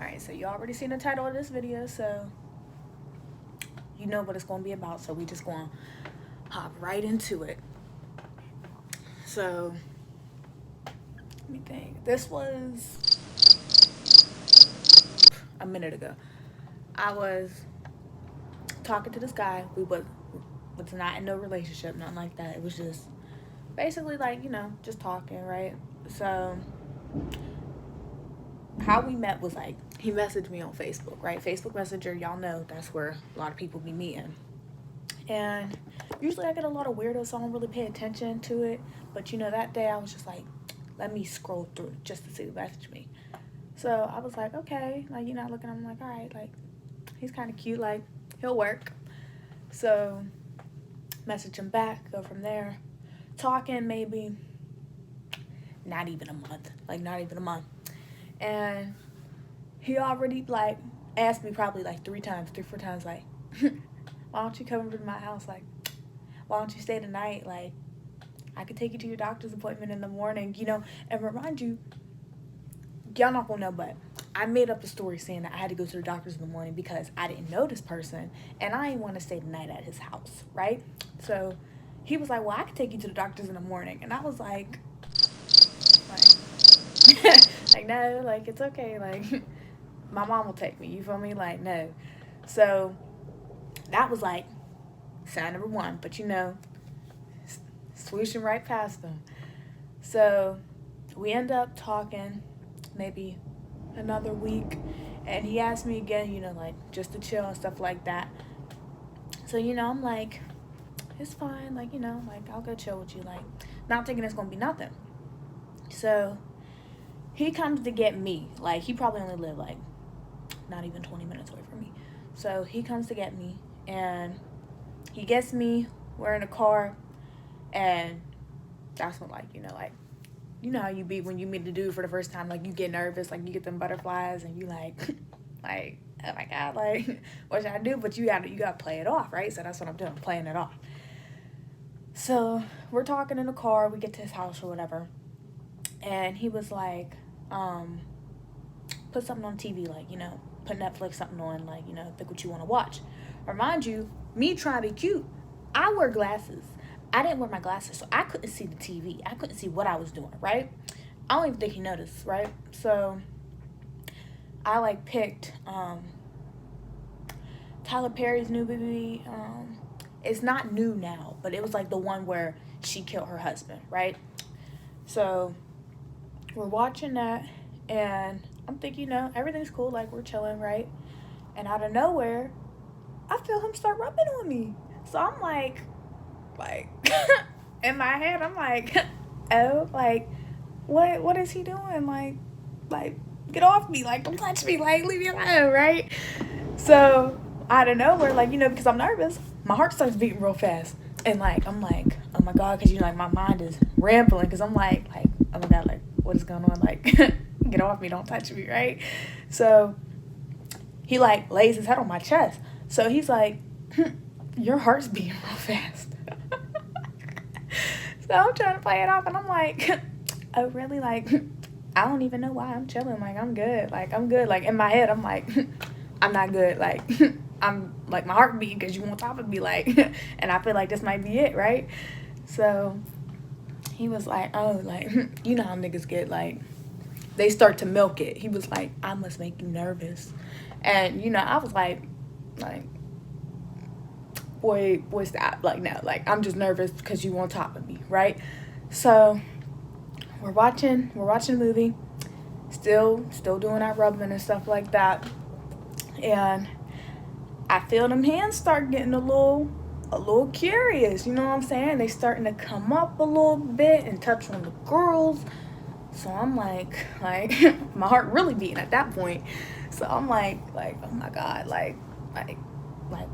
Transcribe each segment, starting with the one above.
Alright, so you already seen the title of this video, so you know what it's going to be about. So we just going to hop right into it. So, let me think. This was a minute ago. I was talking to this guy. We was not in no relationship, nothing like that. It was just basically like, just talking, right? So, how we met was like, he messaged me on Facebook, right? Facebook Messenger, y'all know that's where a lot of people be meeting. And usually I get a lot of weirdos, so I don't really pay attention to it. But that day I was just like, let me scroll through just to see who messaged me. So I was like, okay, like, looking, I'm like, all right, like, he's kind of cute, like, he'll work. So message him back, go from there. Talking maybe not even a month. And he already, like, asked me probably, like, 3, 4 times, like, why don't you come over to my house? Like, why don't you stay the night? Like, I could take you to your doctor's appointment in the morning, And remind you, y'all not gonna know, but I made up a story saying that I had to go to the doctor's in the morning because I didn't know this person, and I didn't want to stay the night at his house, right? So he was like, well, I could take you to the doctor's in the morning. And I was like like, no, like, it's okay, like, my mom will take me, you feel me? Like, no. So that was like sign number 1, but swooshing right past them. So we end up talking maybe another week, and he asked me again, like, just to chill and stuff like that. So I'm like, it's fine, like, like, I'll go chill with you, like, not thinking it's gonna be nothing. So he comes to get me. Like, he probably only lived, like, not even 20 minutes away from me. So he comes to get me, and he gets me. We're in a car, and that's when, like, like, how you be when you meet the dude for the first time. Like, you get nervous, like, you get them butterflies, and you, like, like, oh, my God, like, what should I do? But you gotta play it off, right? So that's what I'm doing, playing it off. So we're talking in the car. We get to his house or whatever. And he was like, put something on TV, like, put Netflix something on, like, think what you want to watch. Remind you, me trying to be cute, I wear glasses. I didn't wear my glasses, so I couldn't see the TV. I couldn't see what I was doing, right? I don't even think he noticed, right? So I, like, picked Tyler Perry's new movie. It's not new now, but it was, like, the one where she killed her husband, right? So we're watching that, and I'm thinking, everything's cool, like, we're chilling, right? And out of nowhere, I feel him start rubbing on me. So I'm like, in my head, I'm like, oh, like, what is he doing? Like, get off me, like, don't touch me, like, leave me alone, right? So out of nowhere, like, because I'm nervous, my heart starts beating real fast. And, like, I'm like, oh, my God, because, like, my mind is rambling, because I'm like, oh, my God, like, what is going on? Like, get off me, don't touch me, right? So he, like, lays his head on my chest. So he's like, your heart's beating real fast. So I'm trying to play it off, and I'm like, oh, really? Like, I don't even know why I'm chilling. Like, I'm good. Like, I'm good. Like, in my head, I'm like, I'm not good. Like, I'm, like, my heart beating because you on top of me, like, and I feel like this might be it, right? So he was like, oh, like, you know how niggas get, like, they start to milk it. He was like, I must make you nervous. And, I was like, boy, stop. Like, no, like, I'm just nervous because you on top of me, right? So we're watching a movie, still doing our rubbing and stuff like that. And I feel them hands start getting a little a little curious, you know what I'm saying? They starting to come up a little bit and touch on the girls. So I'm like my heart really beating at that point. So I'm like, oh my God,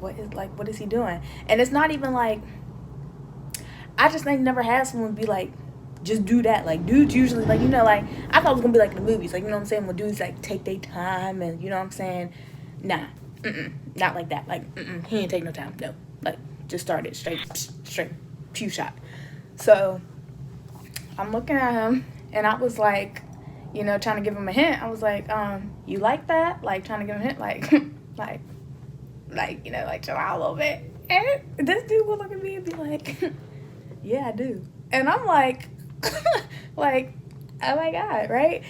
what is he doing? And it's not even like, I just ain't never had someone be like, just do that. Like, dudes usually, like, you know, like, I thought it was gonna be like in the movies, like, you know what I'm saying, when dudes like take their time and, you know what I'm saying, nah, not like that. Like, he ain't take no time. No, like, just started straight pew shot. So I'm looking at him and I was like, you know, trying to give him a hint. I was like, you like that? Like, trying to give him a hint, like, you know, like, chill out a little bit. And this dude will look at me and be like, yeah, I do. And I'm like, like, oh my God, right?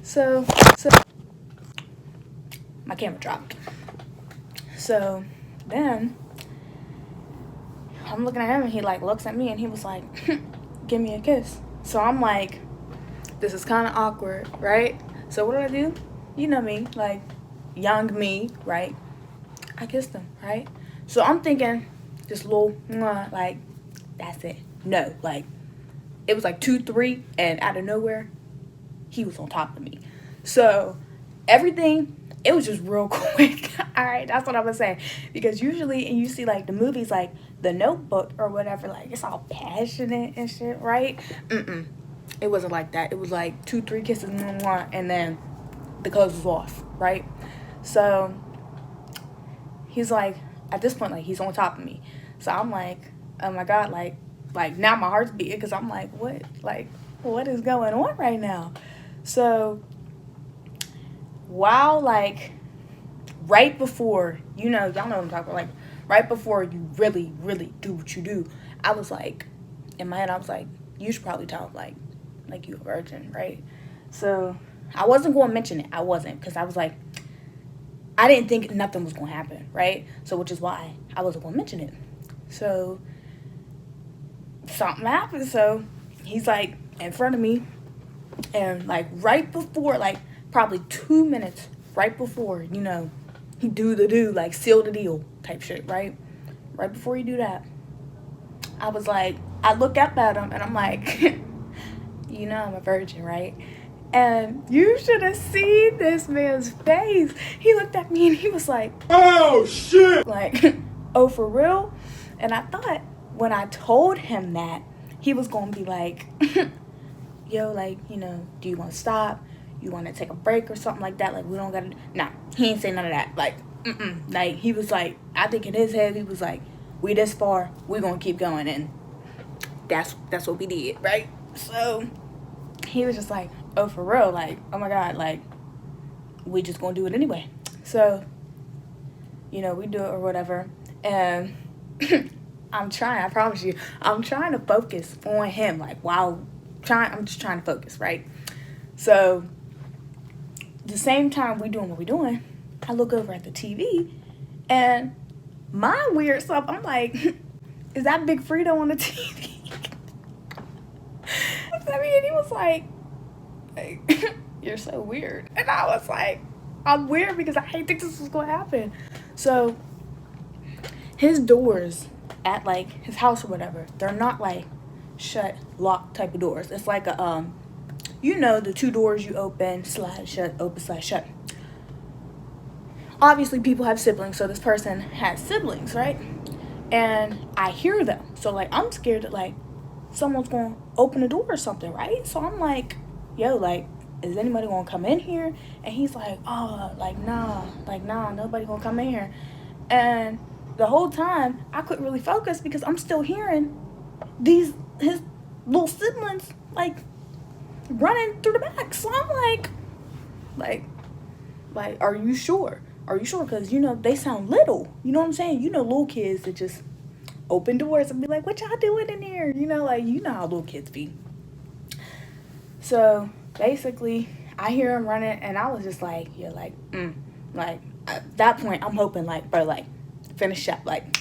So my camera dropped. So then I'm looking at him and he like looks at me and he was like, give me a kiss. So I'm like, this is kind of awkward, right? So what do? You know me, like, young me, right? I kissed him, right? So I'm thinking, this little, like, that's it. No, like, it was like 2, 3, and out of nowhere, he was on top of me. So everything, it was just real quick. All right, that's what I'm gonna say. Because usually, and you see like the movies, like The Notebook or whatever, like it's all passionate and shit, right? It wasn't like that. It was like 2, 3 kisses and then the clothes was off, right? So he's like, at this point, like, he's on top of me. So I'm like, oh my God, like now my heart's beating because I'm like, what is going on right now? So while, like, right before, you know, y'all know what I'm talking about, like, right before you really, really do what you do, I was like, in my head, I was like, you should probably tell him, like you a virgin, right? So I wasn't going to mention it. I wasn't, because I was like, I didn't think nothing was going to happen, right? So, which is why I wasn't going to mention it. So something happened. So he's like in front of me, and like right before, like probably 2 minutes right before, you know, he like seal the deal type shit, right? Right before you do that, I was like, I look up at him and I'm like, you know I'm a virgin, right? And you should have seen this man's face. He looked at me and he was like, oh shit, like, oh, for real? And I thought when I told him that, he was gonna be like, yo, like, you know, do you want to stop? You want to take a break or something like that? Like, we don't gotta. Nah, he ain't say none of that. Like, like, he was like, I think in his head he was like, we this far, we gonna keep going, and that's what we did, right? So he was just like, oh, for real? Like, oh my God, like, we just gonna do it anyway. So, you know, we do it or whatever, and I promise you, I'm trying to focus on him, like, I'm just trying to focus, right? So the same time we doing what we doing, I look over at the TV, and my weird self, I'm like, is that Big Frito on the TV? I mean, he was like, you're so weird. And I was like, I'm weird because I didn't think this was going to happen. So his doors at, like, his house or whatever, they're not, like, shut, locked type of doors. It's like a, you know, the 2 doors you open, slide shut, open, slide shut. Obviously, people have siblings, so this person has siblings, right? And I hear them. So, like, I'm scared that, like, someone's going to open the door or something, right? So I'm like, yo, like, is anybody going to come in here? And he's like, oh, nah, nobody going to come in here. And the whole time, I couldn't really focus because I'm still hearing his little siblings, like, running through the back. So I'm like, are you sure? Are you sure? Because, you know, they sound little. You know what I'm saying? You know, little kids that just open doors and be like, what y'all doing in here? You know, like, you know how little kids be. So basically, I hear him running, and I was just like, yeah, like, like, at that point, I'm hoping, like, bro, like, finish up, like,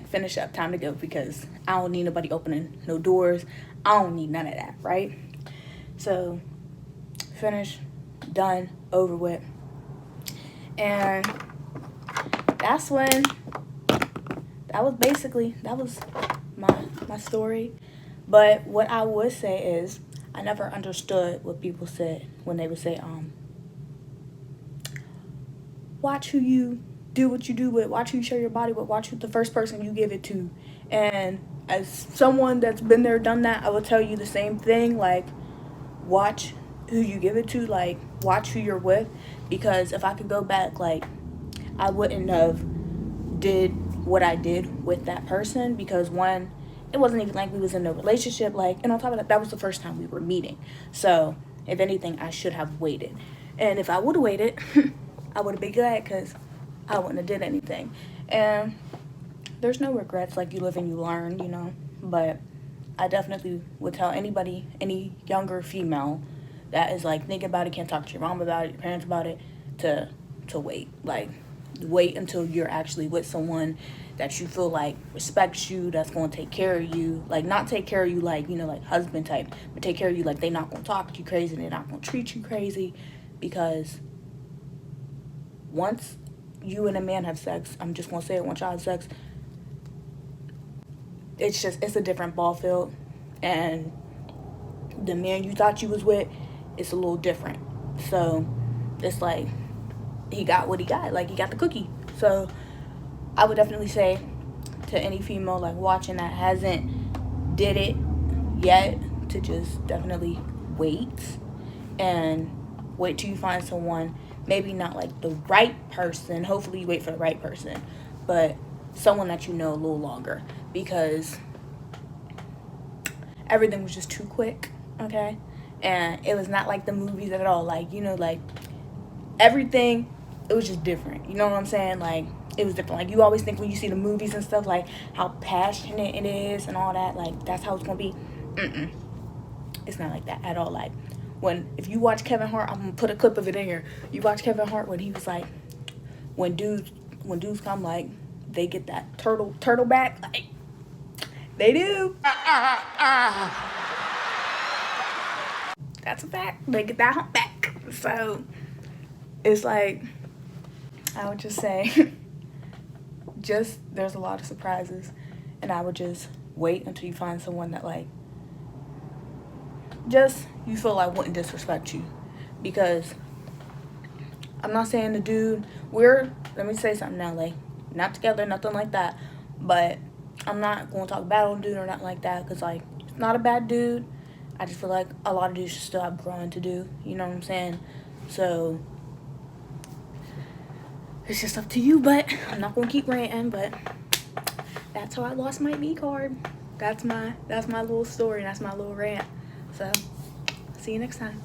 finish up, time to go, because I don't need nobody opening no doors. I don't need none of that, right? So, finish, done, over with. And that's when that was my story. But what I would say is I never understood what people said when they would say, watch who you do what you do with, watch who you share your body with, watch who the first person you give it to. And as someone that's been there, done that, I will tell you the same thing. Like, watch who you give it to, like, watch who you're with. Because if I could go back, like, I wouldn't have did what I did with that person, because one, it wasn't even like we was in a relationship, like, and on top of that, that was the first time we were meeting. So if anything, I should have waited. And if I would have waited, I would have been glad, because I wouldn't have did anything. And there's no regrets, like, you live and you learn, you know. But I definitely would tell anybody, any younger female that is like thinking about it, can't talk to your mom about it, your parents about it, to wait. Like, wait until you're actually with someone that you feel like respects you, that's going to take care of you. Like, not take care of you like, you know, like husband type, but take care of you like they not going to talk to you crazy, they're not going to treat you crazy. Because once you and a man have sex, I'm just going to say it, once y'all have sex, it's a different ball field. And the man you thought you was with, it's a little different. So it's like, he got what he got. Like, he got the cookie. So I would definitely say to any female, like, watching that hasn't did it yet, to just definitely wait. And wait till you find someone, maybe not like the right person. Hopefully you wait for the right person. But someone that you know a little longer. Because everything was just too quick, okay? And it was not like the movies at all. Like, you know, like, everything, it was just different. You know what I'm saying? Like, it was different. Like, you always think when you see the movies and stuff, like, how passionate it is and all that. Like, that's how it's going to be. It's not like that at all. Like, if you watch Kevin Hart, I'm going to put a clip of it in here. You watch Kevin Hart when he was like, when dudes come, like, they get that turtle back. Like, they do. That's a fact. They get that hump back. So it's like, I would just say, there's a lot of surprises, and I would just wait until you find someone that, like, you feel like wouldn't disrespect you. Because I'm not saying the dude, let me say something now, like, not together, nothing like that, but I'm not going to talk bad on the dude or nothing like that, because, like, it's not a bad dude. I just feel like a lot of dudes should still have growing to do, you know what I'm saying? So it's just up to you, but I'm not going to keep ranting. But that's how I lost my B card. That's my little story, and that's my little rant. So see you next time.